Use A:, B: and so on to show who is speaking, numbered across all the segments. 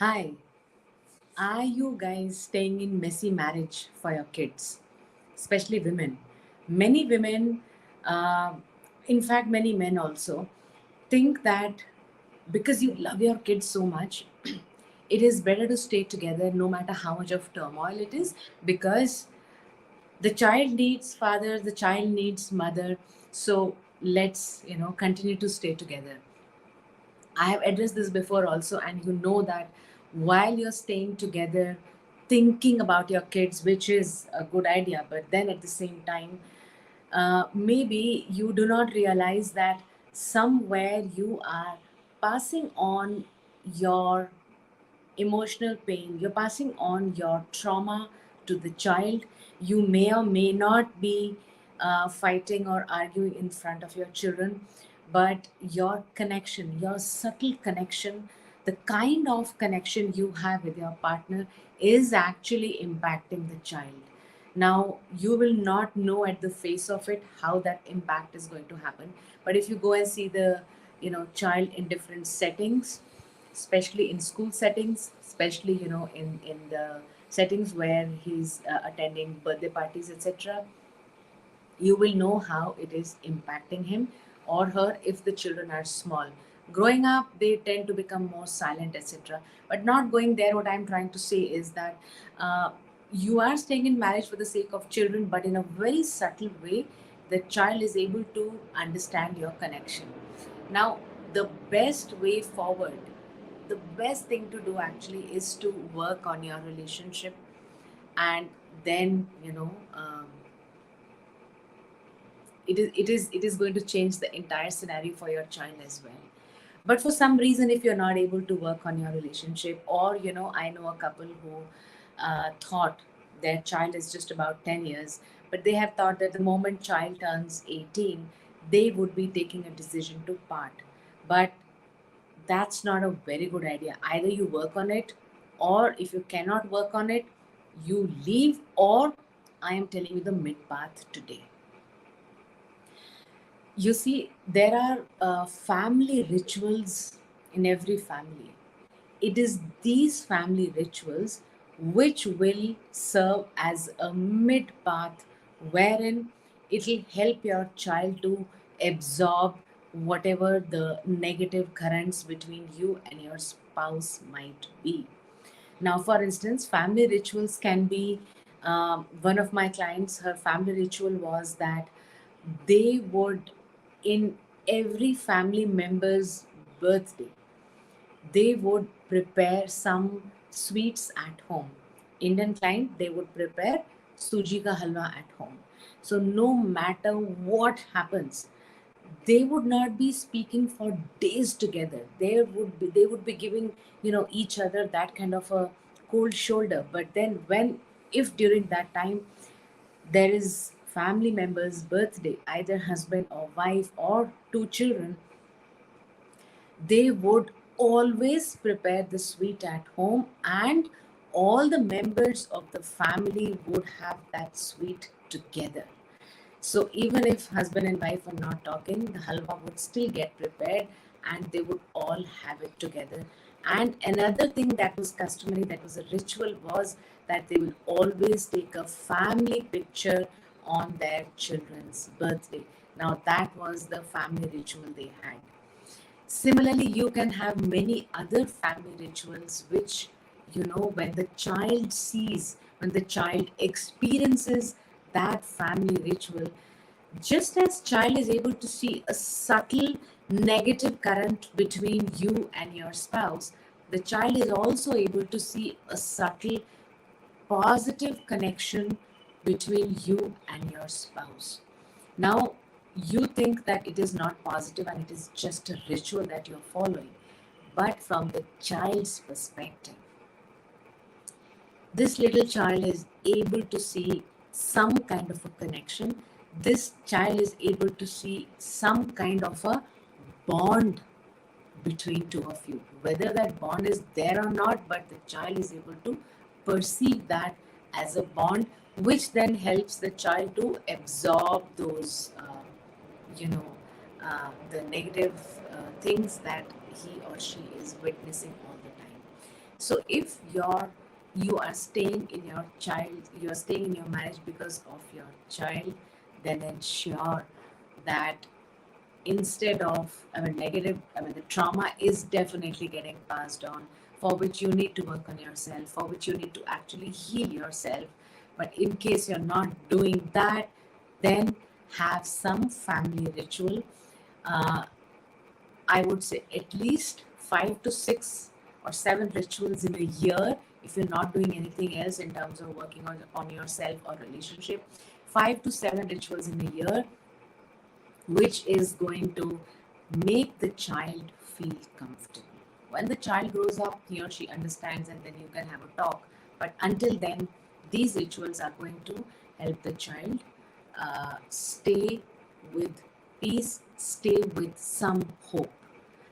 A: Hi, are you guys staying in messy marriage for your kids? Especially women. Many women, uh, in fact, many men also, think that because you love your kids so much, it is better to stay together no matter how much of turmoil it is, because the child needs father, the child needs mother. So let's, continue to stay together. I have addressed this before also, and you know that while you're staying together, thinking about your kids, which is a good idea, but then at the same time, maybe you do not realize that somewhere you are passing on your emotional pain, you're passing on your trauma to the child. You may or may not be fighting or arguing in front of your children, but your connection, your subtle connection, the kind of connection you have with your partner is actually impacting the child. Now, you will not know at the face of it how that impact is going to happen, but if you go and see the child in different settings, especially in school settings, especially in the settings where he's attending birthday parties, etc., you will know how it is impacting him or her if the children are small. Growing up, they tend to become more silent, etc. But not going there, what I'm trying to say is that you are staying in marriage for the sake of children, but in a very subtle way, the child is able to understand your connection. Now, the best way forward, the best thing to do actually is to work on your relationship, and then it is going to change the entire scenario for your child as well. But for some reason, if you're not able to work on your relationship, or I know a couple who thought their child is just about 10 years, but they have thought that the moment child turns 18, they would be taking a decision to part. But that's not a very good idea. Either you work on it, or if you cannot work on it, you leave, or I am telling you the mid path today. You see, there are family rituals in every family. It is these family rituals which will serve as a mid path wherein it will help your child to absorb whatever the negative currents between you and your spouse might be. Now, for instance, family rituals can be, one of my clients, her family ritual was that they would, in every family member's birthday, they would prepare some sweets at home. Indian client, they would prepare suji ka halwa at home. So no matter what happens, they would not be speaking for days together. They would be giving each other that kind of a cold shoulder. But then when, if during that time there is family member's birthday, either husband or wife or two children, they would always prepare the sweet at home, and all the members of the family would have that sweet together. So even if husband and wife are not talking, the halwa would still get prepared and they would all have it together. And another thing that was customary, that was a ritual, was that they will always take a family picture on their children's birthday. Now that was the family ritual they had. Similarly, you can have many other family rituals which, when the child sees, when the child experiences that family ritual, just as child is able to see a subtle negative current between you and your spouse, the child is also able to see a subtle positive connection between you and your spouse. Now, you think that it is not positive and it is just a ritual that you're following. But from the child's perspective, this little child is able to see some kind of a connection. This child is able to see some kind of a bond between two of you. Whether that bond is there or not, but the child is able to perceive that as a bond, which then helps the child to absorb those, you know, the negative things that he or she is witnessing all the time. So if you are staying in your child, you are staying in your marriage because of your child, then ensure that instead of, I mean, negative, I mean, the trauma is definitely getting passed on, for which you need to work on yourself, for which you need to actually heal yourself. But in case you're not doing that, then have some family ritual. uh, I would say at least 5 to 6 or 7 rituals in a year. If you're not doing anything else in terms of working on yourself or relationship, 5 to 7 rituals in a year, which is going to make the child feel comfortable. When the child grows up, he or she understands, and then you can have a talk. But until then, these rituals are going to help the child stay with peace, stay with some hope,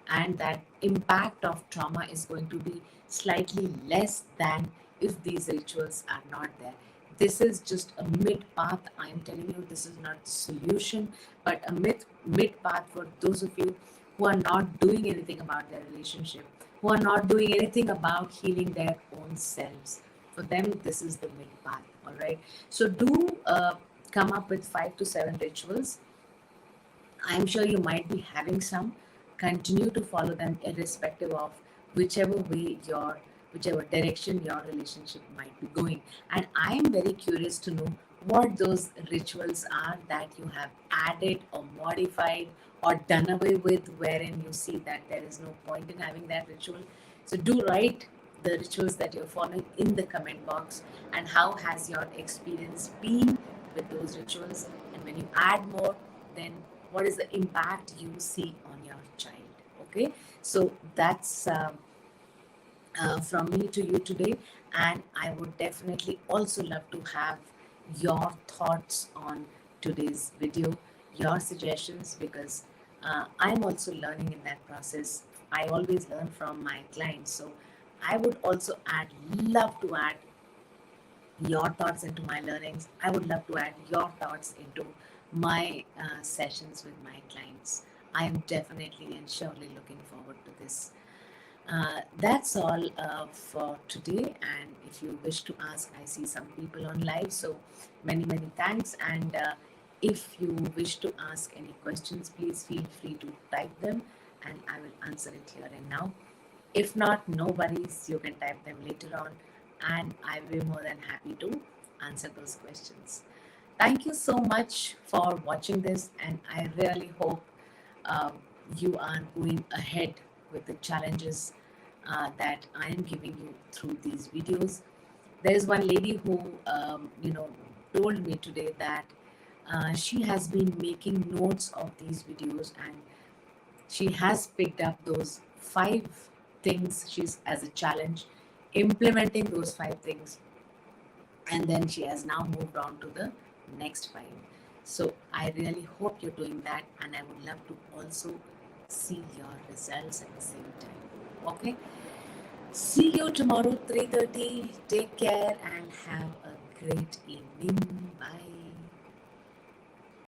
A: and that impact of trauma is going to be slightly less than if these rituals are not there. This is just a mid path. I am telling you, this is not the solution, but a mid path for those of you who are not doing anything about their relationship, who are not doing anything about healing their own selves. For them, this is the mid path. All right. So do come up with 5 to 7 rituals. I'm sure you might be having some. Continue to follow them irrespective of whichever way your whichever direction your relationship might be going. And I am very curious to know what those rituals are that you have added or modified or done away with, wherein you see that there is no point in having that ritual. So do write the rituals that you're following in the comment box, and how has your experience been with those rituals, and when you add more, then what is the impact you see on your child. Okay, so that's from me to you today. And I would definitely also love to have your thoughts on today's video, your suggestions, because I'm also learning in that process. I always learn from my clients, so I would also love to add your thoughts into my learnings. I would love to add your thoughts into my sessions with my clients. I am definitely and surely looking forward to this. That's all for today. And if you wish to ask, I see some people on live, so many thanks. And if you wish to ask any questions, please feel free to type them, and I will answer it here and now. If not, no worries, you can type them later on, and I will be more than happy to answer those questions. Thank you so much for watching this, and I really hope um, you are going ahead with the challenges that I am giving you through these videos. There is one lady who, told me today that she has been making notes of these videos, and she has picked up those 5 things she's as a challenge, implementing those 5 things, and then she has now moved on to the next 5. So I really hope you're doing that, and I would love to also see your results at the same time. Okay, see you tomorrow 3:30. Take care and have a great evening. Bye.